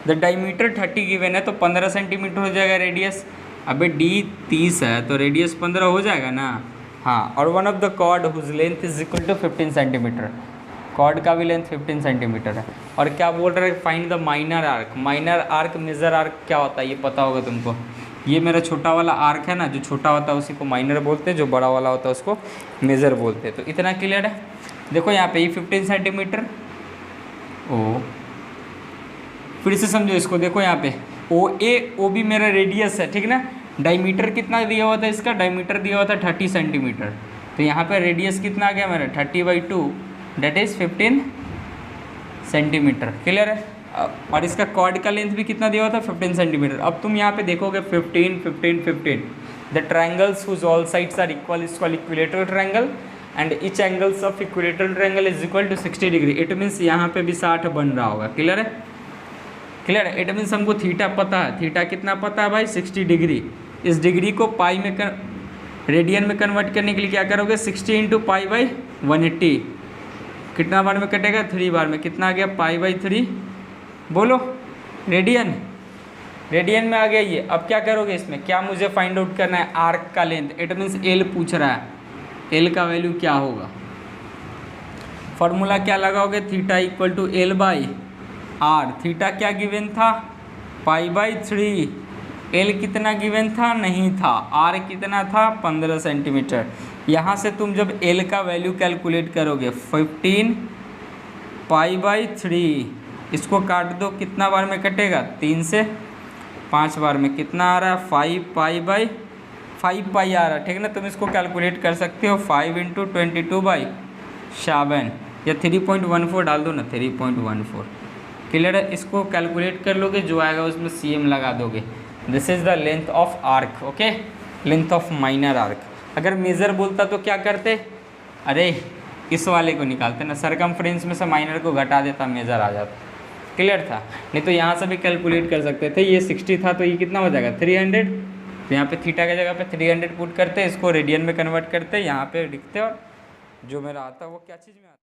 द डायमीटर 30 गिवन है तो 15 सेंटीमीटर हो जाएगा रेडियस। अबे डी 30 है तो रेडियस 15 हो जाएगा ना। हाँ, और one of the chord whose length is equal to 15 centimetre. Chord का भी लेंथ 15 सेंटीमीटर है। और क्या बोल रहा है, find the minor arc. Minor arc major arc क्या होता है ये पता होगा तुमको। ये मेरा छोटा वाला आर्क है ना, जो छोटा होता है उसी को माइनर बोलते हैं, जो बड़ा वाला होता है उसको मेजर बोलते हैं। तो इतना क्लियर है। देखो यहाँ पे ये 15 सेंटीमीटर ओ, फिर से समझो इसको। देखो यहाँ पे ओ भी मेरा रेडियस है, ठीक ना। डायमीटर कितना दिया हुआ था इसका, डायमीटर दिया हुआ था 30 सेंटीमीटर। तो यहाँ पे रेडियस कितना आ गया मेरा 30/2 डेट इज़ 15 सेंटीमीटर। क्लियर है। और इसका कॉर्ड का लेंथ भी कितना दिया हुआ था 15 सेंटीमीटर। अब तुम यहाँ पे देखोगे 15 15 15 the triangles whose all sides are equal is called equilateral triangle and each angles of equilateral triangle is equal to 60 degree. It means यहाँ पे भी 60 बन रहा होगा। क्लियर है, क्लियर है। इट मीन्स हमको थीटा पता है। थीटा कितना पता है भाई 60 डिग्री। इस डिग्री को पाई में रेडियन में कन्वर्ट करने के लिए क्या करोगे 60 इंटू पाई/180। कितना बार में कटेगा 3 बार में। कितना आ गया पाई/3 बोलो रेडियन। रेडियन में आ गया ये। अब क्या करोगे इसमें, क्या मुझे फाइंड आउट करना है आर्क का लेंथ। इट मीन्स एल पूछ रहा है, एल का वैल्यू क्या होगा। फॉर्मूला क्या लगाओगे, theta equal to L/R। Theta क्या गिवन था पाई/3। एल कितना गिवन था, नहीं था। आर कितना था 15 सेंटीमीटर। यहाँ से तुम जब एल का वैल्यू कैलकुलेट करोगे 15 पाई/3, इसको काट दो, कितना बार में कटेगा 3 से 5 बार में। कितना आ रहा है 5 पाई आ रहा है, ठीक है ना। तुम इसको कैलकुलेट कर सकते हो 5 इंटू 22/7 या 3.14 डाल दो ना 3.14। क्लियर है। इसको कैलकुलेट कर लोगे, जो आएगा उसमें CM लगा दोगे। This is the length of arc. Okay, length of minor arc. अगर मेज़र बोलता तो क्या करते, अरे इस वाले को निकालते ना, सरकमफ्रेंस में से माइनर को घटा देता, मेज़र आ जाता। क्लियर था। नहीं तो यहाँ से भी कैलकुलेट कर सकते थे। ये 60 था तो ये कितना हो जाएगा 300। तो यहाँ पे थीटा की जगह पे 300 पुट करते, इसको रेडियन में कन्वर्ट करते, यहाँ पे लिखते और जो मेरा आता है वो क्या चीज़ में आता है।